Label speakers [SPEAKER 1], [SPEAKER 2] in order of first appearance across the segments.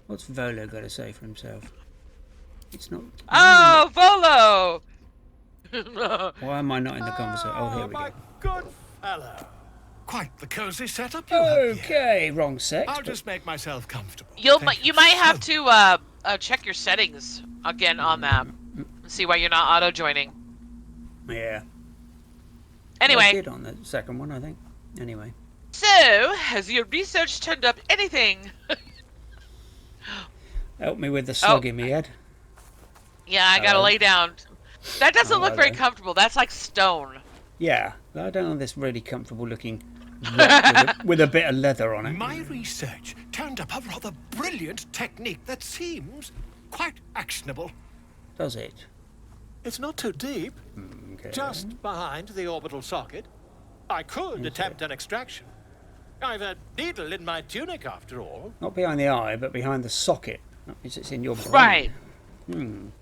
[SPEAKER 1] What's Volo got to say for himself? It's not.
[SPEAKER 2] Oh, Volo!
[SPEAKER 1] Why am I not in the conversation? Oh, here we
[SPEAKER 3] my
[SPEAKER 1] go.
[SPEAKER 3] good fellow. Quite the cozy setup you have here.
[SPEAKER 1] Okay, wrong sex.
[SPEAKER 3] I'll just make myself comfortable.
[SPEAKER 2] You
[SPEAKER 3] Thank
[SPEAKER 2] might have
[SPEAKER 3] so
[SPEAKER 2] to check your settings again on that and see why you're not auto joining.
[SPEAKER 1] Yeah.
[SPEAKER 2] Anyway,
[SPEAKER 1] I did on the second one, I think. Anyway.
[SPEAKER 2] so has your research turned up anything?
[SPEAKER 1] Help me with the slug in my head.
[SPEAKER 2] Yeah, I gotta lay down. That doesn't look very comfortable. That's like stone.
[SPEAKER 1] Yeah, I don't know this really comfortable looking rock with a bit of leather on it.
[SPEAKER 3] My research turned up a rather brilliant technique that seems quite actionable.
[SPEAKER 1] Does it?
[SPEAKER 3] It's not too deep.
[SPEAKER 1] Okay.
[SPEAKER 3] Just behind the orbital socket. I could attempt an extraction. I've a needle in my tunic, after all.
[SPEAKER 1] Not behind the eye, but behind the socket. That means it's in your brain.
[SPEAKER 2] Right.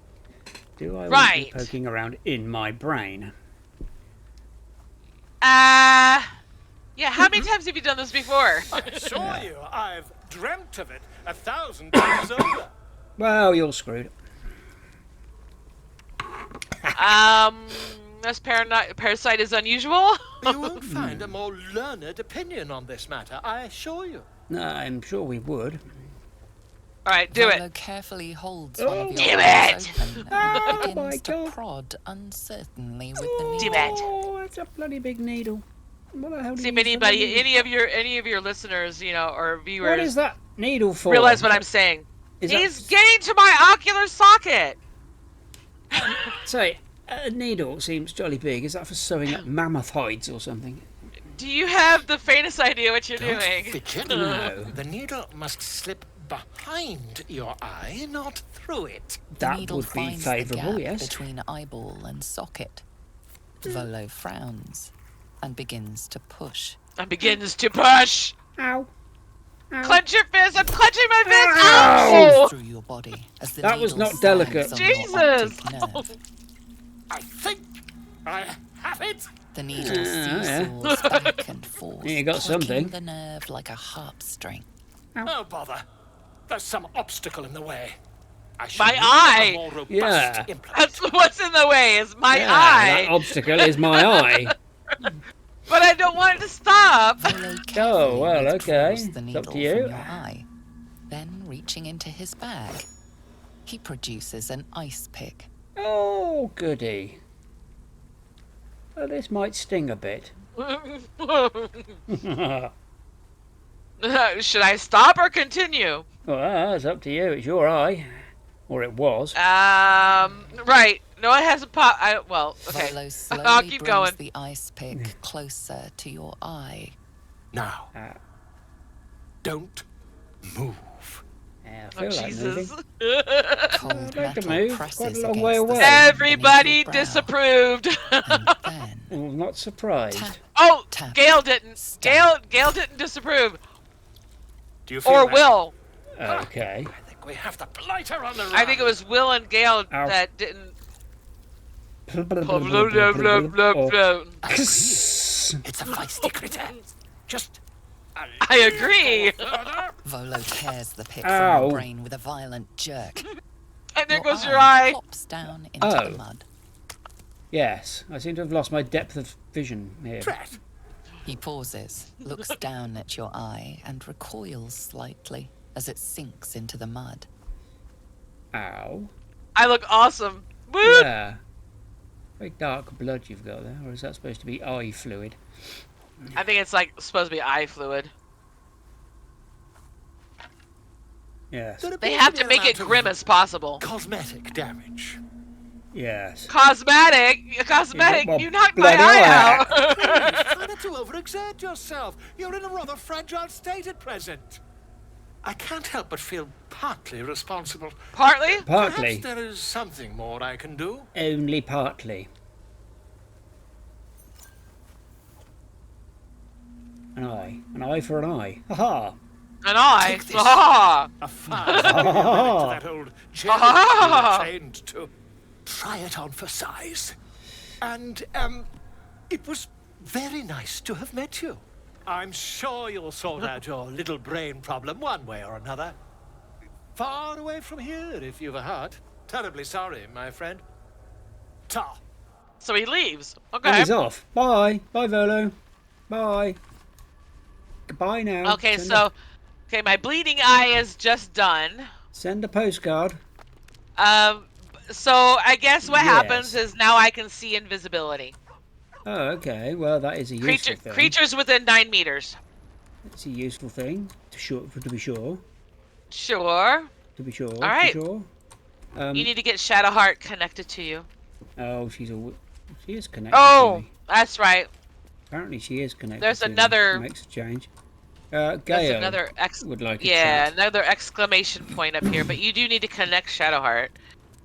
[SPEAKER 1] Do I want to be poking around in my brain?
[SPEAKER 2] Yeah, how many times have you done this before?
[SPEAKER 3] I assure you, I've dreamt of it 1,000 times over.
[SPEAKER 1] Well, you're screwed.
[SPEAKER 2] This parasite is unusual.
[SPEAKER 3] You won't find a more learned opinion on this matter, I assure you.
[SPEAKER 1] No, I'm sure we would.
[SPEAKER 2] All right, do
[SPEAKER 4] Volo
[SPEAKER 2] it.
[SPEAKER 4] carefully holds one of
[SPEAKER 2] Do
[SPEAKER 4] your
[SPEAKER 2] it!
[SPEAKER 4] eyes open
[SPEAKER 1] Oh
[SPEAKER 4] and
[SPEAKER 1] my
[SPEAKER 4] begins to
[SPEAKER 1] God.
[SPEAKER 4] prod uncertainly with the needle.
[SPEAKER 2] Do it.
[SPEAKER 1] Oh, that's a bloody big needle. What the hell do
[SPEAKER 2] See
[SPEAKER 1] you
[SPEAKER 2] if
[SPEAKER 1] use for the
[SPEAKER 2] anybody,
[SPEAKER 1] needle?
[SPEAKER 2] any of your listeners, or viewers,
[SPEAKER 1] What is that needle for?
[SPEAKER 2] realize what I'm saying.
[SPEAKER 1] Is
[SPEAKER 2] He's
[SPEAKER 1] that...
[SPEAKER 2] getting to my ocular socket.
[SPEAKER 1] Say, a needle seems jolly big. Is that for sewing up mammoth hides or something?
[SPEAKER 2] Do you have the faintest idea what you're doing?
[SPEAKER 3] Fidget.
[SPEAKER 1] No.
[SPEAKER 3] The needle must slip behind your eye, not through it.
[SPEAKER 4] The
[SPEAKER 1] That
[SPEAKER 4] needle
[SPEAKER 1] would be
[SPEAKER 4] finds the
[SPEAKER 1] favourable,
[SPEAKER 4] gap
[SPEAKER 1] yes.
[SPEAKER 4] between eyeball and socket. Volo frowns and begins to push.
[SPEAKER 2] And begins to push.
[SPEAKER 1] Ow.
[SPEAKER 2] Clench your fist. I'm clenching my fist.
[SPEAKER 1] Ow!
[SPEAKER 2] Ow!
[SPEAKER 4] Through your body as the
[SPEAKER 1] That was
[SPEAKER 4] needle
[SPEAKER 1] not delicate.
[SPEAKER 4] slides on your
[SPEAKER 2] Jesus!
[SPEAKER 4] optic nerve.
[SPEAKER 3] I think I have it.
[SPEAKER 4] The needle
[SPEAKER 1] yeah.
[SPEAKER 4] seesaws back and forth,
[SPEAKER 1] Yeah, you got
[SPEAKER 4] plucking
[SPEAKER 1] something.
[SPEAKER 4] the nerve like a harp string.
[SPEAKER 3] Oh, bother. There's some obstacle in the way. I should
[SPEAKER 2] My
[SPEAKER 3] use
[SPEAKER 2] eye!
[SPEAKER 3] a more robust
[SPEAKER 1] Yeah.
[SPEAKER 3] implant.
[SPEAKER 2] That's what's in the way. Is my
[SPEAKER 1] Yeah,
[SPEAKER 2] eye.
[SPEAKER 1] that obstacle is my eye.
[SPEAKER 2] But I don't want it to stop.
[SPEAKER 4] Volo
[SPEAKER 1] Oh, well,
[SPEAKER 4] carefully
[SPEAKER 1] okay.
[SPEAKER 4] withdraws the
[SPEAKER 1] It's
[SPEAKER 4] needle
[SPEAKER 1] up to
[SPEAKER 4] from
[SPEAKER 1] you.
[SPEAKER 4] your eye. Then, reaching into his bag, he produces an ice pick.
[SPEAKER 1] Oh, goody. Well, this might sting a bit.
[SPEAKER 2] Should I stop or continue?
[SPEAKER 1] Well, that's up to you. It's your eye. Or it was.
[SPEAKER 2] Right. No, it hasn't popped. Well, okay.
[SPEAKER 4] Volo
[SPEAKER 2] I'll
[SPEAKER 4] slowly
[SPEAKER 2] keep
[SPEAKER 4] brings
[SPEAKER 2] going.
[SPEAKER 4] the ice pick closer to your eye.
[SPEAKER 3] Now, don't move.
[SPEAKER 1] Yeah, I
[SPEAKER 2] Oh,
[SPEAKER 1] feel like
[SPEAKER 2] Jesus.
[SPEAKER 1] moving.
[SPEAKER 4] Cold
[SPEAKER 1] I'd like to
[SPEAKER 4] metal
[SPEAKER 1] move. Quite
[SPEAKER 4] presses
[SPEAKER 1] a long
[SPEAKER 4] against
[SPEAKER 1] way
[SPEAKER 4] the
[SPEAKER 1] away.
[SPEAKER 4] skin beneath
[SPEAKER 2] Everybody
[SPEAKER 4] your brow.
[SPEAKER 2] disapproved.
[SPEAKER 4] And then,
[SPEAKER 1] Oh, I'm not surprised.
[SPEAKER 4] tap,
[SPEAKER 2] Oh,
[SPEAKER 4] tap,
[SPEAKER 2] Gail didn't.
[SPEAKER 4] stab.
[SPEAKER 2] Gail didn't disapprove.
[SPEAKER 3] Do you feel
[SPEAKER 2] Or
[SPEAKER 3] that?
[SPEAKER 2] Will.
[SPEAKER 1] Okay.
[SPEAKER 3] I think we have the blighter on the run.
[SPEAKER 2] I think it was Will and Gail
[SPEAKER 1] Ow.
[SPEAKER 2] that didn't.
[SPEAKER 1] Blah, blah,
[SPEAKER 2] Blah,
[SPEAKER 1] blah,
[SPEAKER 2] blah, blah, blah, blah,
[SPEAKER 1] Or-
[SPEAKER 2] blah.
[SPEAKER 3] It's a feisty critter. Just a
[SPEAKER 2] I agree.
[SPEAKER 3] further.
[SPEAKER 4] Volo tears the pick
[SPEAKER 1] Ow.
[SPEAKER 4] from your brain with a violent jerk.
[SPEAKER 2] And there goes your eye.
[SPEAKER 4] Pops down into
[SPEAKER 1] Oh.
[SPEAKER 4] the mud.
[SPEAKER 1] Yes, I seem to have lost my depth of vision here.
[SPEAKER 3] Drat.
[SPEAKER 4] He pauses, looks down at your eye, and recoils slightly as it sinks into the mud.
[SPEAKER 1] Ow.
[SPEAKER 2] I look awesome. Woo!
[SPEAKER 1] Yeah. Very dark blood you've got there, or is that supposed to be eye fluid?
[SPEAKER 2] I think it's like supposed to be eye fluid.
[SPEAKER 1] Yes.
[SPEAKER 3] There
[SPEAKER 2] They
[SPEAKER 3] appears
[SPEAKER 2] have
[SPEAKER 3] be
[SPEAKER 2] to
[SPEAKER 3] an
[SPEAKER 2] make it
[SPEAKER 3] amount of
[SPEAKER 2] grim as possible.
[SPEAKER 3] Cosmetic damage.
[SPEAKER 1] Yes.
[SPEAKER 2] Cosmetic.
[SPEAKER 1] Well,
[SPEAKER 2] You knocked my
[SPEAKER 1] bloody
[SPEAKER 2] eye
[SPEAKER 1] hell.
[SPEAKER 2] out.
[SPEAKER 3] Try not to overexert yourself. You're in a rather fragile state at present. I can't help but feel partly responsible.
[SPEAKER 2] Partly.
[SPEAKER 1] Partly.
[SPEAKER 3] Perhaps there is something more I can do.
[SPEAKER 1] Only partly. An eye. An eye for an eye. Ha
[SPEAKER 2] An eye.
[SPEAKER 3] Take this.
[SPEAKER 2] Ah.
[SPEAKER 3] A fine to that old jelly you were trained to. Try it on for size. And, it was very nice to have met you. I'm sure you'll sort out your little brain problem one way or another. Far away from here, if you've a heart. Terribly sorry, my friend. Ta.
[SPEAKER 2] So he leaves.
[SPEAKER 1] And
[SPEAKER 2] Okay.
[SPEAKER 1] he's off. Bye. Bye, Volo. Bye. Goodbye now.
[SPEAKER 2] Okay, so... Okay, my bleeding eye is just done.
[SPEAKER 1] Send a postcard.
[SPEAKER 2] So I guess what
[SPEAKER 1] Yes.
[SPEAKER 2] happens is now I can see invisibility.
[SPEAKER 1] Oh, okay. Well, that is a useful thing.
[SPEAKER 2] Creatures within 9 meters.
[SPEAKER 1] It's a useful thing, to be sure.
[SPEAKER 2] Sure.
[SPEAKER 1] To be sure.
[SPEAKER 2] All right.
[SPEAKER 1] To be sure.
[SPEAKER 2] You need to get Shadowheart connected to you.
[SPEAKER 1] Oh, she is connected to
[SPEAKER 2] Oh,
[SPEAKER 1] me.
[SPEAKER 2] that's right.
[SPEAKER 1] Apparently she is connected
[SPEAKER 2] There's
[SPEAKER 1] to me.
[SPEAKER 2] another...
[SPEAKER 1] Makes a change.
[SPEAKER 2] There's
[SPEAKER 1] Gaio
[SPEAKER 2] another
[SPEAKER 1] would like a
[SPEAKER 2] yeah,
[SPEAKER 1] chat.
[SPEAKER 2] another exclamation point up here. But you do need to connect Shadowheart.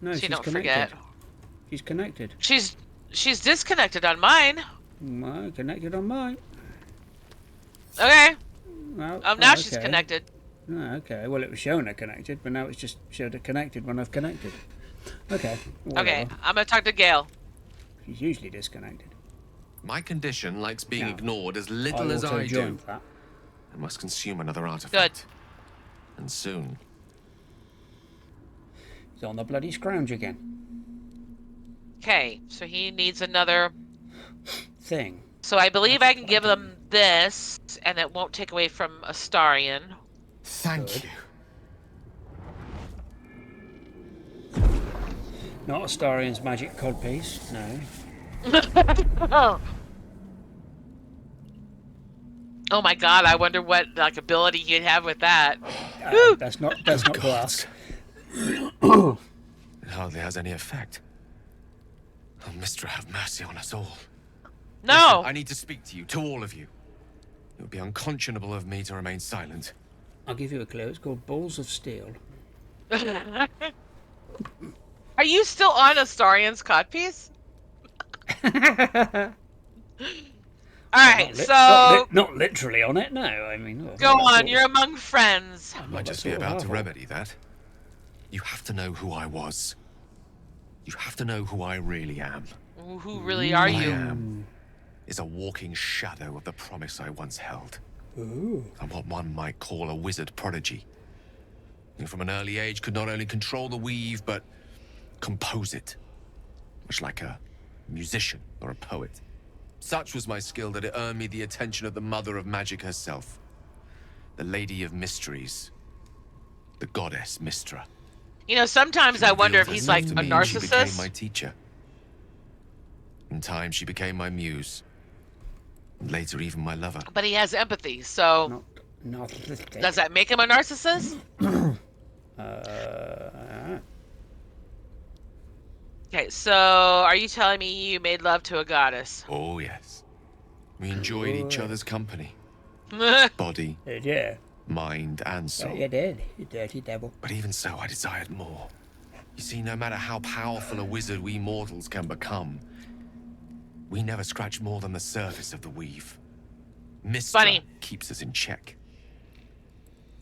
[SPEAKER 1] No,
[SPEAKER 2] So
[SPEAKER 1] she's
[SPEAKER 2] you don't
[SPEAKER 1] connected.
[SPEAKER 2] forget.
[SPEAKER 1] She's connected.
[SPEAKER 2] She's disconnected on mine.
[SPEAKER 1] Well, connected on mine.
[SPEAKER 2] Okay.
[SPEAKER 1] Well,
[SPEAKER 2] Now
[SPEAKER 1] okay.
[SPEAKER 2] she's connected.
[SPEAKER 1] Oh, okay. Well, it was showing her connected, but now it's just showed her connected when I've connected. Okay. Whatever.
[SPEAKER 2] Okay, I'm gonna talk to Gale.
[SPEAKER 1] She's usually disconnected.
[SPEAKER 5] My condition likes being
[SPEAKER 1] Yeah.
[SPEAKER 5] ignored as little as I do.
[SPEAKER 1] joined that.
[SPEAKER 5] I must consume another artifact.
[SPEAKER 2] Good.
[SPEAKER 5] And soon.
[SPEAKER 1] He's on the bloody scrounge again.
[SPEAKER 2] Okay, so he needs another.
[SPEAKER 1] Thing.
[SPEAKER 2] So I believe I can give him this, and it won't take away from Astarion.
[SPEAKER 5] Thank you.
[SPEAKER 1] Not Astarion's magic codpiece, no.
[SPEAKER 2] Oh my god, I wonder what like ability he'd have with that.
[SPEAKER 1] That's not glass.
[SPEAKER 5] It hardly has any effect. Oh, Mistra, have mercy on us all.
[SPEAKER 2] No!
[SPEAKER 5] Listen, I need to speak to you, to all of you. It would be unconscionable of me to remain silent.
[SPEAKER 1] I'll give you a clue. It's called Balls of Steel.
[SPEAKER 2] Are you still on Astarion's codpiece? Alright, so...
[SPEAKER 1] Not literally on it, no. I mean... Well,
[SPEAKER 2] go on, you're among friends.
[SPEAKER 5] I might just be about to remedy that. You have to know who I was. You have to know who I really am.
[SPEAKER 2] Who really are
[SPEAKER 5] What I
[SPEAKER 2] you?
[SPEAKER 5] am is a walking shadow of the promise I once held.
[SPEAKER 1] Ooh.
[SPEAKER 5] I'm what one might call a wizard prodigy. And from an early age could not only control the weave, but compose it. Much like a musician or a poet. Such was my skill that it earned me the attention of the mother of magic herself. The Lady of Mysteries. The goddess Mistra.
[SPEAKER 2] You know, sometimes I wonder if
[SPEAKER 5] Revealed
[SPEAKER 2] he's like a
[SPEAKER 5] herself to me and She became
[SPEAKER 2] narcissist.
[SPEAKER 5] my teacher. In time, she became my muse. And later, even my lover.
[SPEAKER 2] But he has empathy, so...
[SPEAKER 1] Not
[SPEAKER 2] Does that make him a narcissist? Okay, so are you telling me you made love to a goddess?
[SPEAKER 5] Oh, yes. We enjoyed each other's company. Body,
[SPEAKER 1] Yeah.
[SPEAKER 5] mind, and soul.
[SPEAKER 1] You did, you dirty devil.
[SPEAKER 5] But even so, I desired more. You see, no matter how powerful a wizard we mortals can become, we never scratch more than the surface of the weave. Mistra
[SPEAKER 2] Funny.
[SPEAKER 5] keeps us in check.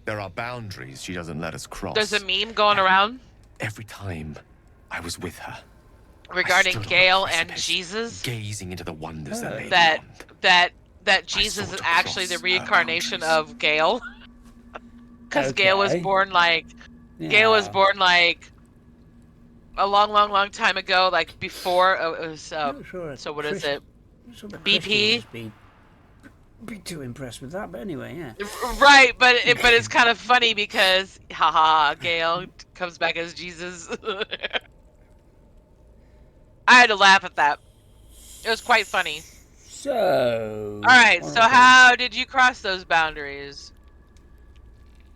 [SPEAKER 5] There are boundaries she doesn't let us cross.
[SPEAKER 2] There's a meme going around
[SPEAKER 5] Every time I was with her, I
[SPEAKER 2] regarding
[SPEAKER 5] stood on the
[SPEAKER 2] Gale and
[SPEAKER 5] precipice,
[SPEAKER 2] Jesus.
[SPEAKER 5] gazing into the wonders that lay
[SPEAKER 2] That
[SPEAKER 5] beyond.
[SPEAKER 2] that Jesus
[SPEAKER 5] sought
[SPEAKER 2] is
[SPEAKER 5] to
[SPEAKER 2] actually the
[SPEAKER 5] cross her
[SPEAKER 2] reincarnation
[SPEAKER 5] boundaries.
[SPEAKER 2] of Gale. Because Gale was
[SPEAKER 1] Okay.
[SPEAKER 2] born like Gale was born like a long time ago, like before it was.
[SPEAKER 1] Sure,
[SPEAKER 2] So what is it?
[SPEAKER 1] Sort of
[SPEAKER 2] BP?
[SPEAKER 1] Christians be too impressed with that, but anyway, yeah.
[SPEAKER 2] Right, but it's kind of funny because haha, Gale comes back as Jesus. I had to laugh at that. It was quite funny.
[SPEAKER 1] So.
[SPEAKER 2] All right, so how did you cross those boundaries?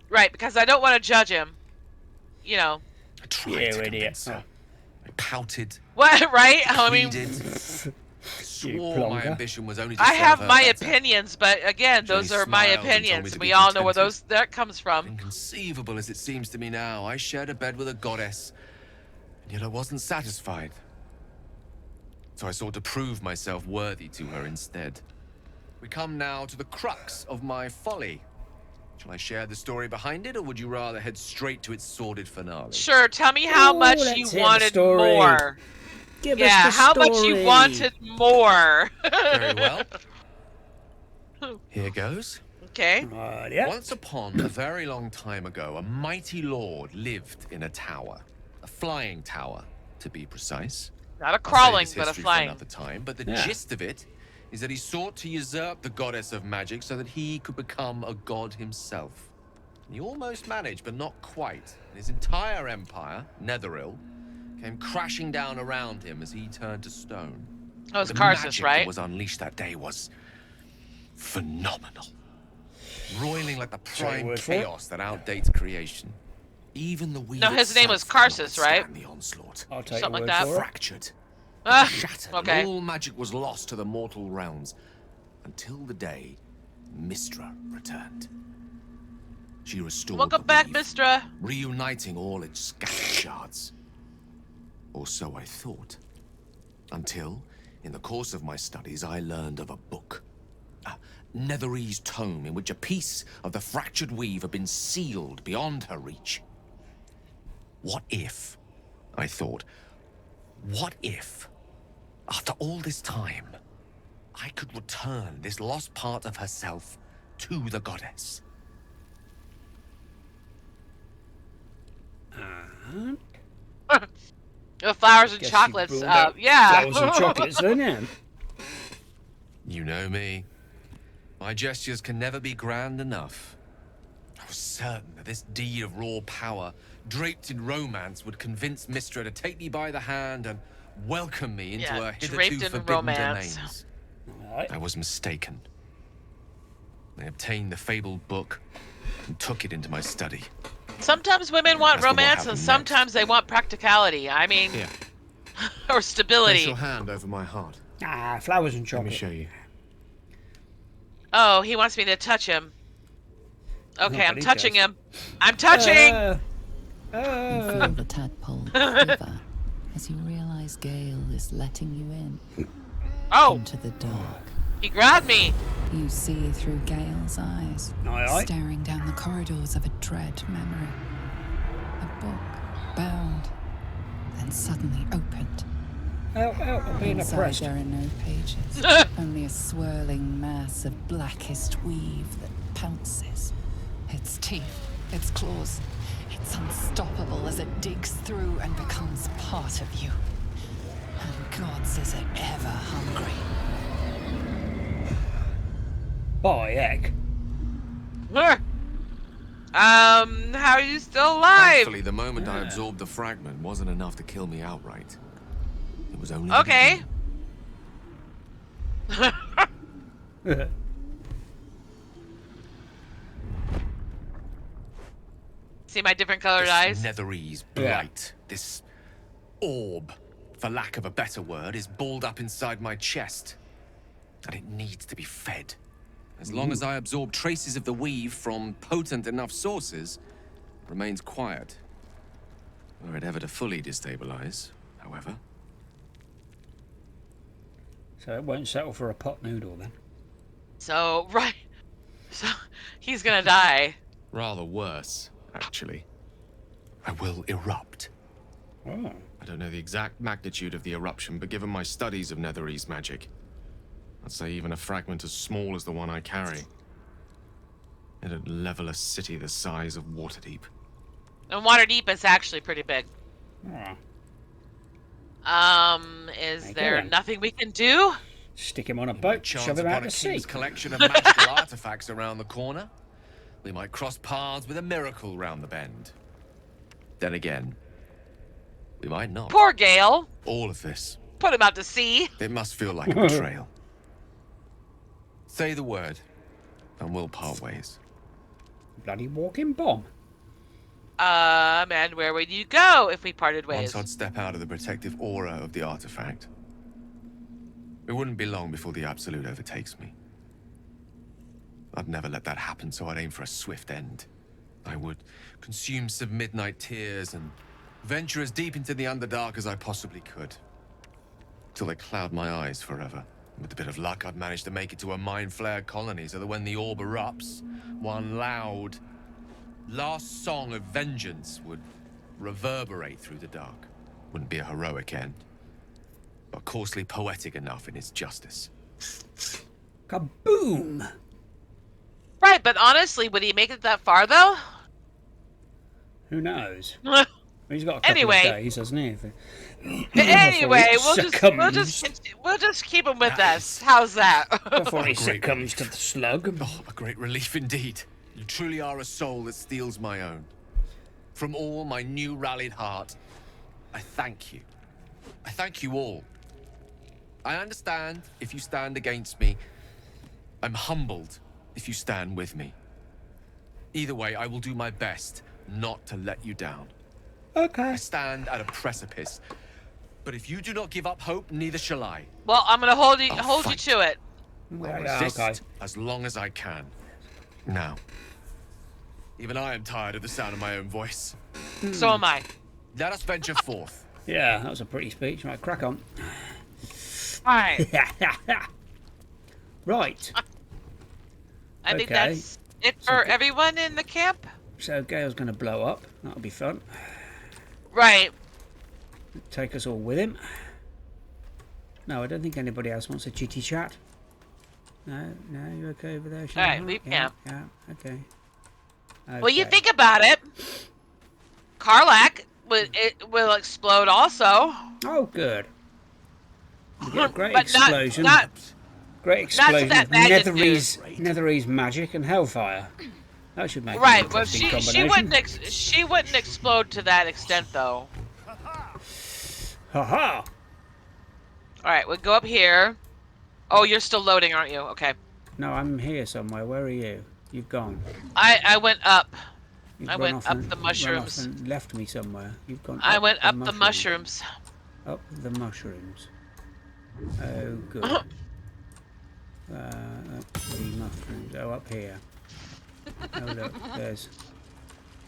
[SPEAKER 2] Right, because I don't want to judge him. You know.
[SPEAKER 5] I tried
[SPEAKER 1] Yeah,
[SPEAKER 5] to
[SPEAKER 1] idiot.
[SPEAKER 5] convince her. I pouted,
[SPEAKER 2] What, right? I mean,
[SPEAKER 5] pleaded,
[SPEAKER 1] You
[SPEAKER 5] swore my
[SPEAKER 1] plonker.
[SPEAKER 5] ambition was only to
[SPEAKER 2] I
[SPEAKER 5] serve
[SPEAKER 2] have
[SPEAKER 5] her
[SPEAKER 2] my
[SPEAKER 5] better.
[SPEAKER 2] opinions, but again,
[SPEAKER 5] She
[SPEAKER 2] those
[SPEAKER 5] only
[SPEAKER 2] are my
[SPEAKER 5] smiled and told me
[SPEAKER 2] opinions.
[SPEAKER 5] to
[SPEAKER 2] We
[SPEAKER 5] be
[SPEAKER 2] all know where
[SPEAKER 5] contented.
[SPEAKER 2] that comes from.
[SPEAKER 5] Inconceivable as it seems to me now, I shared a bed with a goddess, and yet I wasn't satisfied. So I sought to prove myself worthy to her instead. We come now to the crux of my folly. Shall I share the story behind it, or would you rather head straight to its sordid finale?
[SPEAKER 2] Sure, tell me how
[SPEAKER 1] Ooh,
[SPEAKER 2] much
[SPEAKER 1] let's
[SPEAKER 2] you
[SPEAKER 1] hear the
[SPEAKER 2] wanted
[SPEAKER 1] story.
[SPEAKER 2] more.
[SPEAKER 1] Give
[SPEAKER 2] Yeah,
[SPEAKER 1] us the
[SPEAKER 2] how much you
[SPEAKER 1] story.
[SPEAKER 2] wanted more.
[SPEAKER 5] Very well. Here goes.
[SPEAKER 2] Okay.
[SPEAKER 1] Yeah.
[SPEAKER 5] Once upon a very long time ago, a mighty lord lived in a tower. A flying tower, to be precise.
[SPEAKER 2] Not a
[SPEAKER 5] I'll save
[SPEAKER 2] crawling,
[SPEAKER 5] this
[SPEAKER 2] but a
[SPEAKER 5] history for
[SPEAKER 2] flying.
[SPEAKER 5] another time, but the
[SPEAKER 1] Yeah.
[SPEAKER 5] gist of it is that he sought to usurp the goddess of magic so that he could become a god himself. He almost managed, but not quite. And his entire empire, Netheril, came crashing down around him as he turned to stone.
[SPEAKER 2] Oh, it's
[SPEAKER 5] The
[SPEAKER 2] Karsus,
[SPEAKER 5] magic
[SPEAKER 2] right?
[SPEAKER 5] that was unleashed that day was phenomenal. Roiling like the prime
[SPEAKER 1] word for it.
[SPEAKER 5] chaos that outdates creation. Even the weave
[SPEAKER 2] No, his name was
[SPEAKER 5] itself could not
[SPEAKER 2] Karsus, right?
[SPEAKER 5] withstand the onslaught.
[SPEAKER 1] I'll take
[SPEAKER 2] Something
[SPEAKER 1] your
[SPEAKER 2] like
[SPEAKER 1] word
[SPEAKER 2] that.
[SPEAKER 1] for it.
[SPEAKER 5] Fractured,
[SPEAKER 2] Ah,
[SPEAKER 5] shattered,
[SPEAKER 2] okay.
[SPEAKER 5] and all magic was lost to the mortal realms until the day Mistra returned. She restored
[SPEAKER 2] Welcome
[SPEAKER 5] the
[SPEAKER 2] back,
[SPEAKER 5] weave,
[SPEAKER 2] Mistra.
[SPEAKER 5] reuniting all its scattered shards. Or so I thought. Until, in the course of my studies, I learned of a book. A Netherese tome in which a piece of the fractured weave had been sealed beyond her reach. What if, I thought, what if, after all this time, I could return this lost part of herself to the goddess?
[SPEAKER 2] The flowers and
[SPEAKER 1] Guess you
[SPEAKER 2] chocolates.
[SPEAKER 1] brought out
[SPEAKER 2] Yeah.
[SPEAKER 1] Flowers and chocolates, then, yeah.
[SPEAKER 5] You know me. My gestures can never be grand enough. I was certain that this deed of raw power, draped in romance, would convince Mistra to take me by the hand and welcome me into
[SPEAKER 2] Yeah,
[SPEAKER 5] her hitherto
[SPEAKER 2] draped in
[SPEAKER 5] forbidden
[SPEAKER 2] romance.
[SPEAKER 5] domains.
[SPEAKER 1] Right.
[SPEAKER 5] I was mistaken. I obtained the fabled book and took it into my study.
[SPEAKER 2] Sometimes women want
[SPEAKER 5] As to what
[SPEAKER 2] romance, and
[SPEAKER 5] happened
[SPEAKER 2] sometimes they want practicality. I mean,
[SPEAKER 5] Here,
[SPEAKER 2] or
[SPEAKER 5] place
[SPEAKER 2] stability.
[SPEAKER 5] your hand over my heart.
[SPEAKER 1] Ah, flowers and
[SPEAKER 5] Let
[SPEAKER 1] chocolate.
[SPEAKER 5] me show you.
[SPEAKER 2] Oh, he wants me to touch him. Okay, I'm
[SPEAKER 1] but he
[SPEAKER 2] touching
[SPEAKER 1] does.
[SPEAKER 2] him. I'm touching.
[SPEAKER 4] You feel the tadpole quiver as you realize Gale is letting you in
[SPEAKER 2] Oh,
[SPEAKER 4] into the dark.
[SPEAKER 2] he grabbed me.
[SPEAKER 4] You see through Gale's eyes,
[SPEAKER 1] Aye, aye.
[SPEAKER 4] staring down the corridors of a dread memory. A book, bound, then suddenly opened.
[SPEAKER 1] Help, I'm being
[SPEAKER 4] Inside
[SPEAKER 1] oppressed.
[SPEAKER 4] there are no pages, only a swirling mass of blackest weave that pounces. Its teeth, its claws, it's unstoppable as it digs through and becomes part of you. And gods, is it ever hungry.
[SPEAKER 1] By heck.
[SPEAKER 2] How are you still alive?
[SPEAKER 5] Thankfully, the moment I absorbed the fragment wasn't enough to kill me outright. It was only the
[SPEAKER 2] Okay.
[SPEAKER 5] beginning.
[SPEAKER 2] See my different colored
[SPEAKER 5] This
[SPEAKER 2] eyes?
[SPEAKER 5] Netherese blight, this orb, for lack of a better word, is balled up inside my chest. And it needs to be fed. As long as I absorb traces of the weave from potent enough sources, it remains quiet. Were it ever to fully destabilize, however.
[SPEAKER 1] So it won't settle for a pot noodle, then.
[SPEAKER 2] So, right. So, he's gonna die.
[SPEAKER 5] Rather worse, actually. I will erupt.
[SPEAKER 1] Oh.
[SPEAKER 5] I don't know the exact magnitude of the eruption, but given my studies of Netherese magic, I'd say even a fragment as small as the one I carry, it'd level a city the size of Waterdeep.
[SPEAKER 2] And Waterdeep is actually pretty big.
[SPEAKER 1] Oh.
[SPEAKER 2] Is
[SPEAKER 1] Thank
[SPEAKER 2] there
[SPEAKER 1] you.
[SPEAKER 2] nothing we can do?
[SPEAKER 1] Stick him on a
[SPEAKER 5] Might
[SPEAKER 1] boat,
[SPEAKER 5] chance
[SPEAKER 1] shove him out
[SPEAKER 5] upon a
[SPEAKER 1] to sea.
[SPEAKER 5] king's collection of magical artifacts around the corner. We might cross paths with a miracle round the bend. Then again, we might not.
[SPEAKER 2] Poor Gale.
[SPEAKER 5] All of this,
[SPEAKER 2] Put him out to sea.
[SPEAKER 5] it must feel like a betrayal. Say the word, and we'll part ways.
[SPEAKER 1] Bloody walking bomb.
[SPEAKER 2] And where would you go if we parted ways?
[SPEAKER 5] Once I'd step out of the protective aura of the artifact, it wouldn't be long before the Absolute overtakes me. I'd never let that happen, so I'd aim for a swift end. I would consume some midnight tears and venture as deep into the Underdark as I possibly could. Till they cloud my eyes forever. With a bit of luck, I'd manage to make it to a mind-flared colony so that when the orb erupts, one loud, last song of vengeance would reverberate through the dark. Wouldn't be a heroic end, but coarsely poetic enough in its justice.
[SPEAKER 1] Kaboom!
[SPEAKER 2] Right, but honestly, would he make it that far though?
[SPEAKER 1] Who knows? He's got a couple
[SPEAKER 2] Anyway.
[SPEAKER 1] of days, hasn't he?
[SPEAKER 2] Anyway, we'll
[SPEAKER 1] succumbs.
[SPEAKER 2] just keep him with
[SPEAKER 5] That
[SPEAKER 2] us.
[SPEAKER 5] is-
[SPEAKER 2] How's that?
[SPEAKER 1] Before he
[SPEAKER 5] Great
[SPEAKER 1] succumbs to the slug.
[SPEAKER 5] Oh, a great relief indeed. You truly are a soul that steals my own. From all my new rallied heart, I thank you. I thank you all. I understand if you stand against me. I'm humbled if you stand with me. Either way, I will do my best not to let you down.
[SPEAKER 1] Okay.
[SPEAKER 5] I stand at a precipice. But if you do not give up hope, neither shall I.
[SPEAKER 2] Well, I'm gonna hold you
[SPEAKER 5] I'll fight.
[SPEAKER 2] to it.
[SPEAKER 5] I'll
[SPEAKER 1] Yeah,
[SPEAKER 5] resist
[SPEAKER 1] okay.
[SPEAKER 5] as long as I can. Now, even I am tired of the sound of my own voice.
[SPEAKER 2] So am I.
[SPEAKER 5] Let us venture forth.
[SPEAKER 1] Yeah, that was a pretty speech. Right, crack on.
[SPEAKER 2] Alright.
[SPEAKER 1] Right.
[SPEAKER 2] I think
[SPEAKER 1] Okay.
[SPEAKER 2] that's it for everyone in the camp.
[SPEAKER 1] So Gale's going to blow up. That'll be fun.
[SPEAKER 2] Right.
[SPEAKER 1] Take us all with him. No, I don't think anybody else wants a chitty chat. No, you okay over there?
[SPEAKER 2] All right,
[SPEAKER 1] Shana?
[SPEAKER 2] leave
[SPEAKER 1] Yeah,
[SPEAKER 2] camp.
[SPEAKER 1] yeah, okay.
[SPEAKER 2] Well, you
[SPEAKER 1] Okay.
[SPEAKER 2] think about it. Karlak will explode also.
[SPEAKER 1] Oh, good. We get a great
[SPEAKER 2] But
[SPEAKER 1] explosion.
[SPEAKER 2] not
[SPEAKER 1] Great
[SPEAKER 2] not to
[SPEAKER 1] explosion
[SPEAKER 2] that
[SPEAKER 1] of
[SPEAKER 2] magnitude.
[SPEAKER 1] Netherese magic and hellfire. That should make
[SPEAKER 2] right.
[SPEAKER 1] an
[SPEAKER 2] Well,
[SPEAKER 1] interesting
[SPEAKER 2] she
[SPEAKER 1] combination.
[SPEAKER 2] she wouldn't explode to that extent though.
[SPEAKER 1] Ha-ha!
[SPEAKER 2] All right, we'll go up here. Oh, you're still loading, aren't you? Okay.
[SPEAKER 1] No, I'm here somewhere. Where are you? You've gone.
[SPEAKER 2] I went up.
[SPEAKER 1] You've
[SPEAKER 2] I
[SPEAKER 1] gone
[SPEAKER 2] went
[SPEAKER 1] off
[SPEAKER 2] up
[SPEAKER 1] and-
[SPEAKER 2] the
[SPEAKER 1] run off
[SPEAKER 2] mushrooms.
[SPEAKER 1] and left me somewhere. You've gone.
[SPEAKER 2] I went up the mushrooms.
[SPEAKER 1] Up the mushrooms. Oh, good. Up the mushrooms. Oh, up here. Oh, look. There's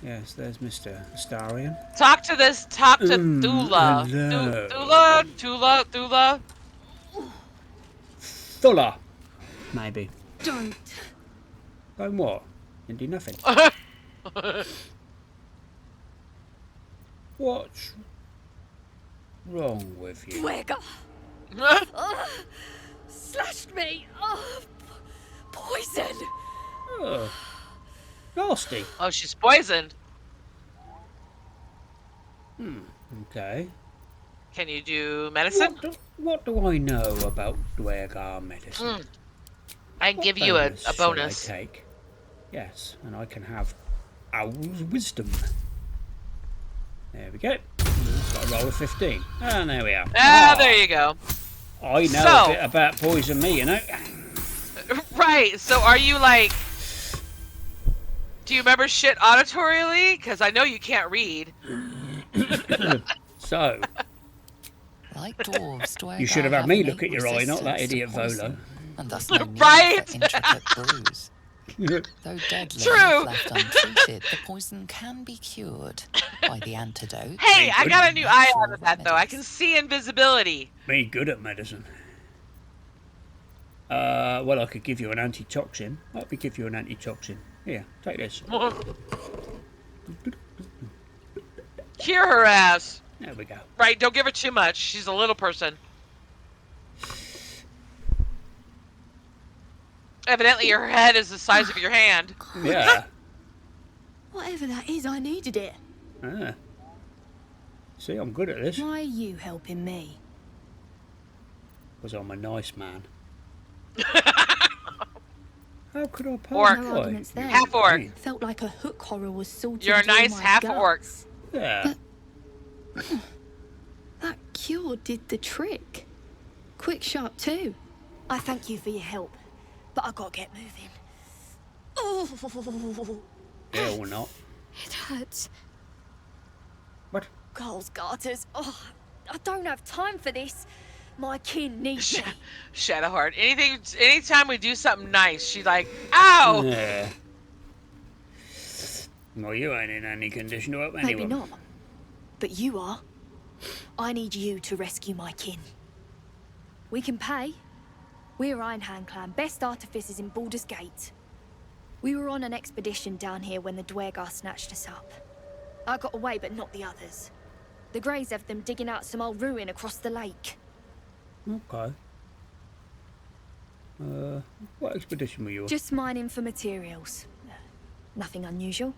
[SPEAKER 1] Mr. Astarion.
[SPEAKER 2] Talk to Thula.
[SPEAKER 1] hello.
[SPEAKER 2] Thula.
[SPEAKER 1] Thulla. Maybe.
[SPEAKER 6] Don't.
[SPEAKER 1] Going what? Didn't do nothing. What's wrong with you?
[SPEAKER 6] Dwega slashed me. Oh, poison.
[SPEAKER 1] Oh, nasty.
[SPEAKER 2] Oh, she's poisoned.
[SPEAKER 1] Okay.
[SPEAKER 2] Can you do medicine?
[SPEAKER 1] What do I know about Dwergar medicine?
[SPEAKER 2] I can give you a
[SPEAKER 1] shall
[SPEAKER 2] bonus.
[SPEAKER 1] I take? Yes, and I can have Owl's wisdom. There we go. Got a roll of 15. And there we are.
[SPEAKER 2] There you go.
[SPEAKER 1] I know
[SPEAKER 2] So-
[SPEAKER 1] a bit about poison me, you know.
[SPEAKER 2] Right. So are you like? Do you remember shit auditorially? Because I know you can't read.
[SPEAKER 1] So,
[SPEAKER 4] Like dwarves, Dwergar
[SPEAKER 1] you should have had
[SPEAKER 4] have
[SPEAKER 1] me
[SPEAKER 4] innate
[SPEAKER 1] look at your eye, not that
[SPEAKER 4] resistance to
[SPEAKER 1] idiot Volo.
[SPEAKER 4] poison, and thus no need
[SPEAKER 2] Right?
[SPEAKER 4] for intricate brews. Though deadly
[SPEAKER 2] True.
[SPEAKER 4] if left untreated, the poison can be cured by the antidote.
[SPEAKER 2] Hey, I got a new eye
[SPEAKER 4] Natural
[SPEAKER 2] out of that though. I can
[SPEAKER 4] remedies.
[SPEAKER 2] see invisibility.
[SPEAKER 1] Me good at medicine. Well, I could give you an antitoxin. Let me give you an antitoxin. Here, take this.
[SPEAKER 2] Cure her ass.
[SPEAKER 1] There we go.
[SPEAKER 2] Right. Don't give her too much. She's a little person. Evidently, her head is the size of your hand.
[SPEAKER 1] Yeah.
[SPEAKER 6] Whatever that is, I needed it.
[SPEAKER 1] Ah. See, I'm good at this.
[SPEAKER 6] Why are you helping me?
[SPEAKER 1] Because I'm a nice man. How could I pass
[SPEAKER 2] Orc.
[SPEAKER 6] No
[SPEAKER 1] by?
[SPEAKER 6] arguments there.
[SPEAKER 2] Half orc.
[SPEAKER 6] Felt like a hook horror was salted
[SPEAKER 2] You're a
[SPEAKER 6] through
[SPEAKER 2] nice
[SPEAKER 6] my
[SPEAKER 2] half
[SPEAKER 6] guts.
[SPEAKER 2] orc.
[SPEAKER 1] Yeah.
[SPEAKER 6] That cure did the trick. Quick, sharp too. I thank you for your help, but I gotta get moving. Oh,
[SPEAKER 1] Yeah or not.
[SPEAKER 6] it hurts.
[SPEAKER 1] What?
[SPEAKER 6] Girls' garters. Oh, I don't have time for this. My kin needs me.
[SPEAKER 2] Shadowheart. Anytime we do something nice, she's like, "Ow!"
[SPEAKER 1] Yeah. Well, you ain't in any condition to help anyone.
[SPEAKER 6] Maybe not, but you are. I need you to rescue my kin. We can pay. We're Ironhand Clan, best artificers in Baldur's Gate. We were on an expedition down here when the Dwergar snatched us up. I got away, but not the others. The Greys have them digging out some old ruin across the lake.
[SPEAKER 1] Okay. What expedition were you on?
[SPEAKER 6] Just mining for materials. Nothing unusual.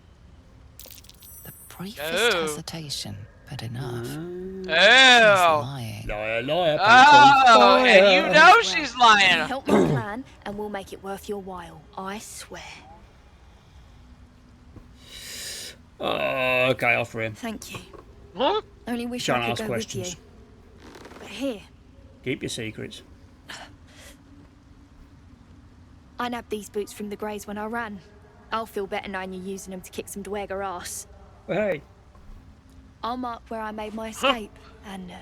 [SPEAKER 4] The briefest
[SPEAKER 2] Oh.
[SPEAKER 4] hesitation, but enough. She's
[SPEAKER 2] Oh.
[SPEAKER 4] lying.
[SPEAKER 1] Liar, liar, pants on
[SPEAKER 2] Oh,
[SPEAKER 1] fire.
[SPEAKER 2] and you know she's lying.
[SPEAKER 6] Help my plan, and we'll make it worth your while. I swear.
[SPEAKER 1] Oh, okay, offer him.
[SPEAKER 6] Thank you.
[SPEAKER 2] Huh?
[SPEAKER 6] Only wish
[SPEAKER 1] Shan't
[SPEAKER 6] I could
[SPEAKER 1] ask
[SPEAKER 6] go
[SPEAKER 1] questions.
[SPEAKER 6] with you. But here,
[SPEAKER 1] Keep your secrets.
[SPEAKER 6] I nabbed these boots from the Greys when I ran. I'll feel better knowing you're using them to kick some Dweger ass.
[SPEAKER 1] Hey,
[SPEAKER 6] I'll mark where I made my escape, and wait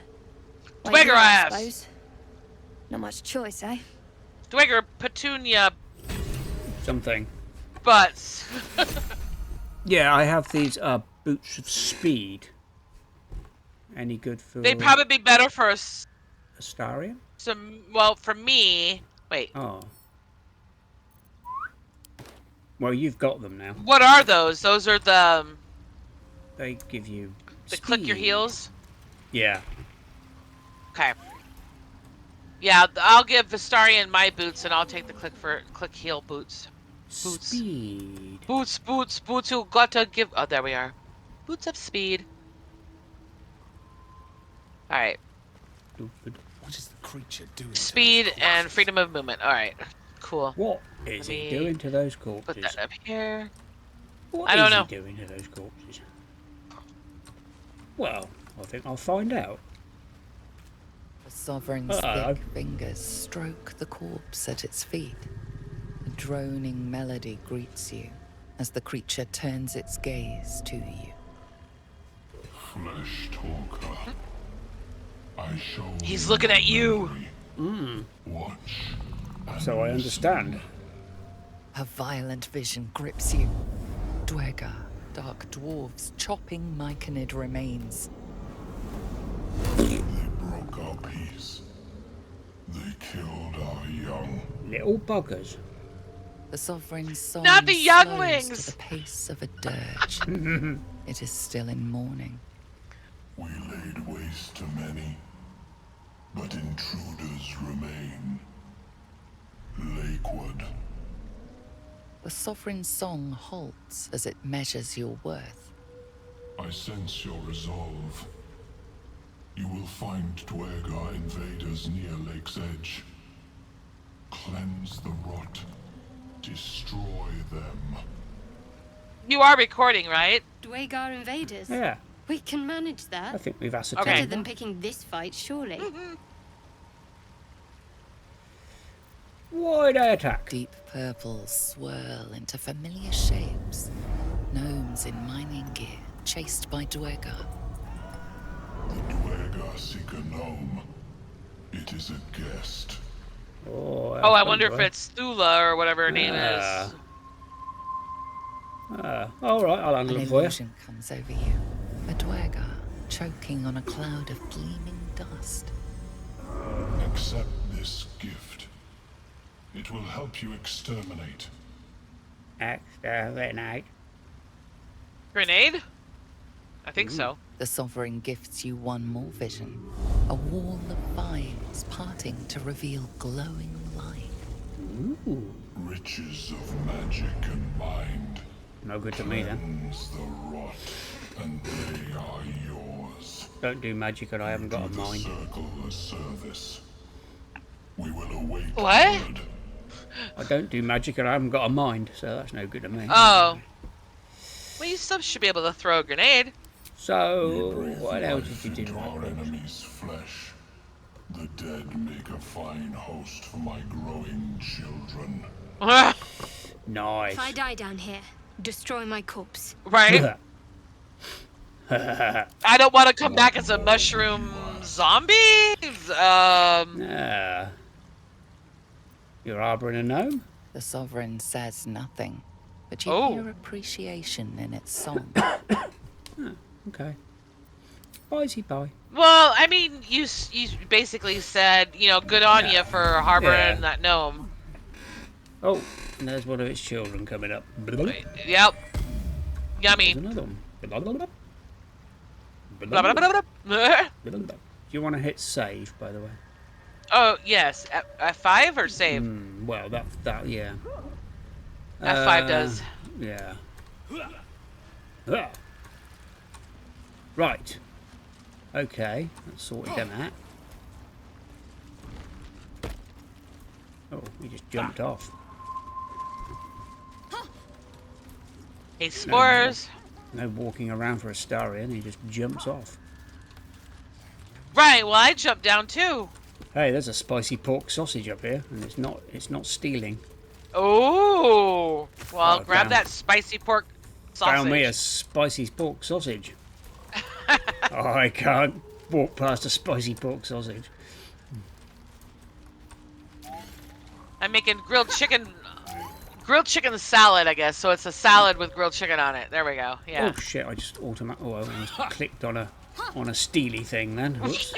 [SPEAKER 2] Dweger
[SPEAKER 6] here, I
[SPEAKER 2] ass.
[SPEAKER 6] suppose. Not much choice, eh?
[SPEAKER 2] Dweger Petunia
[SPEAKER 1] something.
[SPEAKER 2] butts.
[SPEAKER 1] Yeah, I have these boots of speed. Any good for
[SPEAKER 2] They'd probably be better for us.
[SPEAKER 1] Astarion?
[SPEAKER 2] Well, for me. Wait,
[SPEAKER 1] Oh. Well, you've got them now.
[SPEAKER 2] what are those? Those are the
[SPEAKER 1] They give you
[SPEAKER 2] click your
[SPEAKER 1] speed.
[SPEAKER 2] heels.
[SPEAKER 1] Yeah.
[SPEAKER 2] Okay. Yeah, I'll give Vistarian my boots, and I'll take the click heel boots. Boots.
[SPEAKER 1] Speed.
[SPEAKER 2] Boots. Who got to give? Oh, there we are. Boots of speed. All right.
[SPEAKER 5] What is the creature doing?
[SPEAKER 2] Speed and freedom of movement. All right. Cool.
[SPEAKER 1] What is
[SPEAKER 2] Let
[SPEAKER 1] he
[SPEAKER 2] me
[SPEAKER 1] doing to those
[SPEAKER 2] Put
[SPEAKER 1] corpses?
[SPEAKER 2] that up here.
[SPEAKER 1] What
[SPEAKER 2] I don't
[SPEAKER 1] is
[SPEAKER 2] know.
[SPEAKER 1] he doing to those corpses? Well, I think I'll find out.
[SPEAKER 4] The sovereign's
[SPEAKER 1] Hello.
[SPEAKER 4] thick fingers stroke the corpse at its feet. A droning melody greets you as the creature turns its gaze to you.
[SPEAKER 7] Flesh talker. I show
[SPEAKER 2] He's looking at you.
[SPEAKER 7] Watch.
[SPEAKER 1] So I understand.
[SPEAKER 4] A violent vision grips you. Dweger, dark dwarves chopping myconid remains.
[SPEAKER 7] They broke our peace. They killed our young.
[SPEAKER 1] Little buggers.
[SPEAKER 4] The sovereign's song
[SPEAKER 2] Not the
[SPEAKER 4] slows
[SPEAKER 2] younglings!
[SPEAKER 4] to the pace of a dirge. It is still in mourning.
[SPEAKER 7] We laid waste to many, but intruders remain. Lakewood.
[SPEAKER 4] The sovereign's song halts as it measures your worth.
[SPEAKER 7] I sense your resolve. You will find Dweger invaders near Lake's Edge. Cleanse the rot. Destroy them.
[SPEAKER 2] You are recording, right?
[SPEAKER 8] Dwegar invaders.
[SPEAKER 1] Yeah,
[SPEAKER 8] We can manage
[SPEAKER 1] I
[SPEAKER 8] that.
[SPEAKER 1] think we've ascertained
[SPEAKER 2] Okay.
[SPEAKER 8] Better than
[SPEAKER 1] that.
[SPEAKER 8] picking this fight, surely.
[SPEAKER 1] Why they attack?
[SPEAKER 4] Deep purples swirl into familiar shapes. Gnomes in mining gear, chased by Dweger.
[SPEAKER 7] The Dweger seek a gnome. It is a guest.
[SPEAKER 1] Oh,
[SPEAKER 2] Oh, I wonder if it's Thula or whatever her name is.
[SPEAKER 1] All right, I'll
[SPEAKER 4] An
[SPEAKER 1] handle it for you.
[SPEAKER 4] illusion comes over you. A Dweger choking on a cloud of gleaming dust.
[SPEAKER 7] Accept this gift. It will help you exterminate.
[SPEAKER 1] Exterminate.
[SPEAKER 2] Grenade? I think so.
[SPEAKER 4] The sovereign gifts you one more vision. A wall of vines parting to reveal glowing light.
[SPEAKER 1] Ooh,
[SPEAKER 7] Riches of magic and mind.
[SPEAKER 1] no good to me then.
[SPEAKER 7] Cleanse the rot, and they are yours.
[SPEAKER 1] Don't do magic and I haven't got a
[SPEAKER 7] Do the
[SPEAKER 1] mind.
[SPEAKER 7] circle a service. We will await
[SPEAKER 2] What?
[SPEAKER 7] word.
[SPEAKER 1] I don't do magic and I haven't got a mind, so that's no good to me.
[SPEAKER 2] Oh. Well, you still should be able to throw a grenade.
[SPEAKER 1] So,
[SPEAKER 7] Breathe
[SPEAKER 1] what else
[SPEAKER 7] life
[SPEAKER 1] did you do?
[SPEAKER 7] into our enemy's flesh. The dead make a fine host for my growing children.
[SPEAKER 1] Nice.
[SPEAKER 8] If I die down here, destroy my corpse.
[SPEAKER 2] Right? I don't want to come back as a mushroom zombie.
[SPEAKER 1] Yeah. You're harboring a gnome?
[SPEAKER 4] The sovereign says nothing, but you
[SPEAKER 2] Oh.
[SPEAKER 4] hear appreciation in its song.
[SPEAKER 1] Okay. Bye, bye.
[SPEAKER 2] Well, I mean, you basically said, you know, good on you for harboring
[SPEAKER 1] Yeah.
[SPEAKER 2] that gnome.
[SPEAKER 1] Oh, and there's one of its children coming up.
[SPEAKER 2] Yep. Yummy.
[SPEAKER 1] There's another one.
[SPEAKER 2] Blah, blah, blah, blah.
[SPEAKER 1] Do you want to hit save, by the way?
[SPEAKER 2] Oh, yes. F5 or save?
[SPEAKER 1] Well, that yeah.
[SPEAKER 2] F5 does.
[SPEAKER 1] Yeah. Ah. Right. Okay, that's sorted them out. Oh, he just jumped off.
[SPEAKER 2] Hey, spores.
[SPEAKER 1] No walking around for a star in, he just jumps off.
[SPEAKER 2] Right, well, I jumped down too.
[SPEAKER 1] Hey, there's a spicy pork sausage up here, and it's not stealing.
[SPEAKER 2] Oh, well,
[SPEAKER 1] Oh,
[SPEAKER 2] grab
[SPEAKER 1] damn.
[SPEAKER 2] that spicy pork sausage.
[SPEAKER 1] Found me a spicy pork sausage. Oh, I can't walk past a spicy pork sausage.
[SPEAKER 2] I'm making grilled chicken salad, I guess. So it's a salad with grilled chicken on it. There we go. Yeah.
[SPEAKER 1] Oh shit! I just I almost clicked on a steely thing then. Whoops.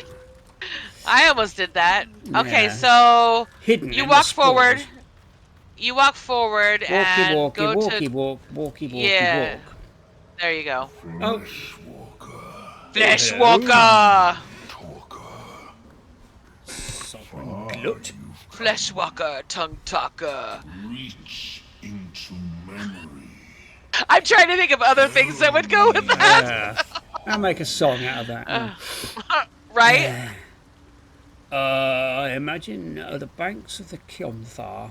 [SPEAKER 2] I almost did that. Okay,
[SPEAKER 1] Yeah.
[SPEAKER 2] so
[SPEAKER 1] Hidden
[SPEAKER 2] you
[SPEAKER 1] in
[SPEAKER 2] walk
[SPEAKER 1] the
[SPEAKER 2] forward.
[SPEAKER 1] spores.
[SPEAKER 2] You walk forward and
[SPEAKER 1] Walkie,
[SPEAKER 2] go
[SPEAKER 1] walkie,
[SPEAKER 2] to.
[SPEAKER 1] walkie,
[SPEAKER 2] Yeah.
[SPEAKER 1] walk.
[SPEAKER 2] There you go.
[SPEAKER 1] Oh,
[SPEAKER 2] Flesh
[SPEAKER 1] Hello.
[SPEAKER 2] Walker.
[SPEAKER 1] sovereign glut.
[SPEAKER 2] Flesh Walker. Tongue talker.
[SPEAKER 7] Reach into memory.
[SPEAKER 2] I'm trying to think of other things that would go with that.
[SPEAKER 1] I'll make a song out of that.
[SPEAKER 2] Right?
[SPEAKER 1] I imagine the banks of the Kyomthar,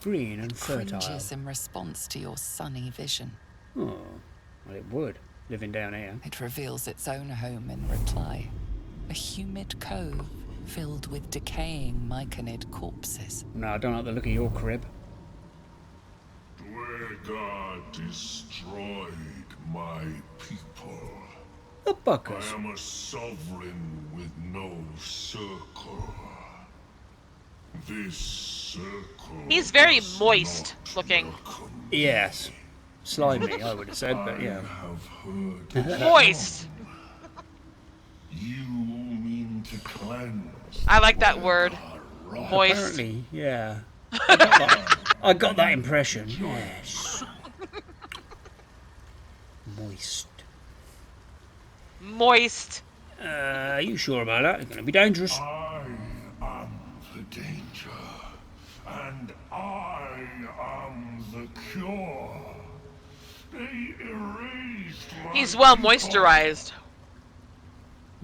[SPEAKER 1] green and fertile.
[SPEAKER 4] Cringes in response to your sunny vision.
[SPEAKER 1] Oh, well, it would, living down here.
[SPEAKER 4] It reveals its own home in reply. A humid cove filled with decaying myconid corpses.
[SPEAKER 1] No, I don't like the look of your crib.
[SPEAKER 7] Dwegar destroyed my people.
[SPEAKER 1] The
[SPEAKER 7] I
[SPEAKER 1] buckers.
[SPEAKER 7] am a sovereign with no circle. This circle.
[SPEAKER 2] He's very
[SPEAKER 7] does
[SPEAKER 2] moist
[SPEAKER 7] not
[SPEAKER 2] looking.
[SPEAKER 7] welcome.
[SPEAKER 1] Yes. Slimy, I would have said, but
[SPEAKER 7] I
[SPEAKER 1] yeah.
[SPEAKER 7] have heard.
[SPEAKER 2] Moist.
[SPEAKER 7] You mean to cleanse.
[SPEAKER 2] I like that word.
[SPEAKER 7] Dwegar rot.
[SPEAKER 2] Moist.
[SPEAKER 1] Apparently, yeah. I got that impression. Yes. Moist.
[SPEAKER 2] Moist.
[SPEAKER 1] Are you sure about that? It's going to be dangerous.
[SPEAKER 7] I am the danger, and I am the cure. They erased my
[SPEAKER 2] He's well
[SPEAKER 7] people.
[SPEAKER 2] moisturized.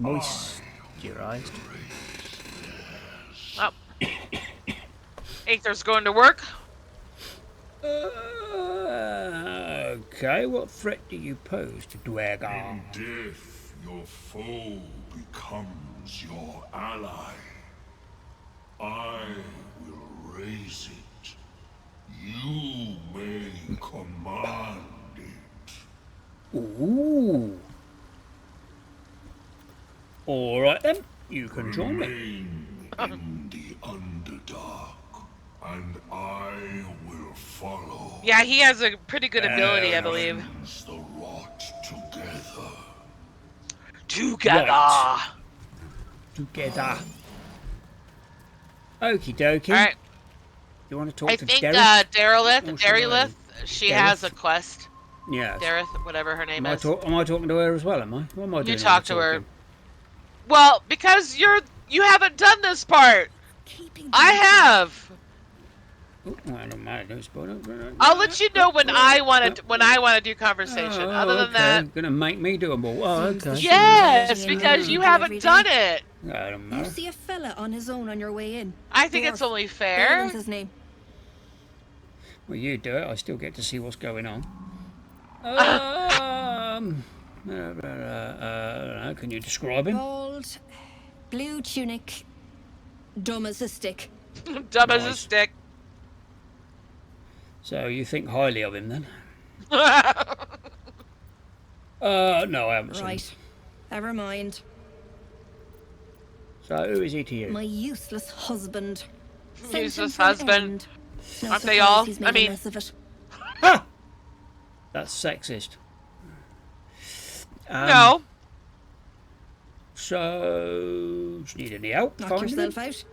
[SPEAKER 1] Moisturized.
[SPEAKER 2] Oh. Aether's going to work.
[SPEAKER 1] Okay, what threat do you pose to Dwegar?
[SPEAKER 7] In death, your foe becomes your ally. I will raise it. You may command it.
[SPEAKER 1] Ooh. All right then, you can join me.
[SPEAKER 7] Remain in the Underdark, and I will follow.
[SPEAKER 2] Yeah, he has a pretty good ability, I believe.
[SPEAKER 7] Cleanse the rot together.
[SPEAKER 2] Together.
[SPEAKER 1] Right. Together. Okie dokie.
[SPEAKER 2] All right.
[SPEAKER 1] You want to talk
[SPEAKER 2] I
[SPEAKER 1] to
[SPEAKER 2] think
[SPEAKER 1] Derek?
[SPEAKER 2] Darylith,
[SPEAKER 1] Or should I?
[SPEAKER 2] Darylith, she has a
[SPEAKER 1] Dareth?
[SPEAKER 2] quest.
[SPEAKER 1] Yes.
[SPEAKER 2] Dareth, whatever her name
[SPEAKER 1] Am I,
[SPEAKER 2] is.
[SPEAKER 1] am I talking to her as well, am I? What am I doing?
[SPEAKER 2] You
[SPEAKER 1] all
[SPEAKER 2] talk
[SPEAKER 1] the
[SPEAKER 2] to her.
[SPEAKER 1] talking?
[SPEAKER 2] Well, because you haven't done this part. I have.
[SPEAKER 1] Oh, I don't mind. Don't spoil it.
[SPEAKER 2] I'll let you know when I want to do conversation.
[SPEAKER 1] Oh,
[SPEAKER 2] Other than
[SPEAKER 1] okay.
[SPEAKER 2] that,
[SPEAKER 1] Gonna make me do them all. Oh, okay.
[SPEAKER 2] yes, because you haven't done it.
[SPEAKER 1] I don't
[SPEAKER 6] You
[SPEAKER 1] know.
[SPEAKER 6] see a fella on his own on your way in.
[SPEAKER 2] I think
[SPEAKER 6] Dwarf.
[SPEAKER 2] it's only
[SPEAKER 6] Baron's
[SPEAKER 2] fair.
[SPEAKER 6] his name.
[SPEAKER 1] Well, you do it. I still get to see what's going on. Can you describe him?
[SPEAKER 6] Bald, blue tunic, dumb as a stick.
[SPEAKER 2] Dumb as a
[SPEAKER 1] Nice.
[SPEAKER 2] stick.
[SPEAKER 1] So you think highly of him then? No, I haven't seen him.
[SPEAKER 6] Right. Never mind.
[SPEAKER 1] So who is he to you?
[SPEAKER 6] My useless husband. Sent him
[SPEAKER 2] Useless
[SPEAKER 6] for an
[SPEAKER 2] husband.
[SPEAKER 6] end. No
[SPEAKER 2] Aren't they
[SPEAKER 6] surprise
[SPEAKER 2] all?
[SPEAKER 6] he's
[SPEAKER 2] I
[SPEAKER 6] made a
[SPEAKER 2] mean-
[SPEAKER 6] mess of it.
[SPEAKER 1] Ha! That's sexist.
[SPEAKER 2] No.
[SPEAKER 1] So, do you need any help?
[SPEAKER 6] Knock
[SPEAKER 1] finding
[SPEAKER 6] yourself
[SPEAKER 1] him?
[SPEAKER 6] out.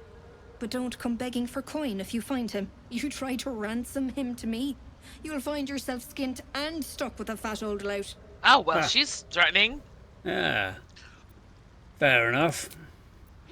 [SPEAKER 6] But don't come begging for coin if you find him. You try to ransom him to me. You'll find yourself skinned and stuck with a fat old lout.
[SPEAKER 2] Oh well,
[SPEAKER 1] Ah.
[SPEAKER 2] she's threatening.
[SPEAKER 1] Yeah. Fair enough.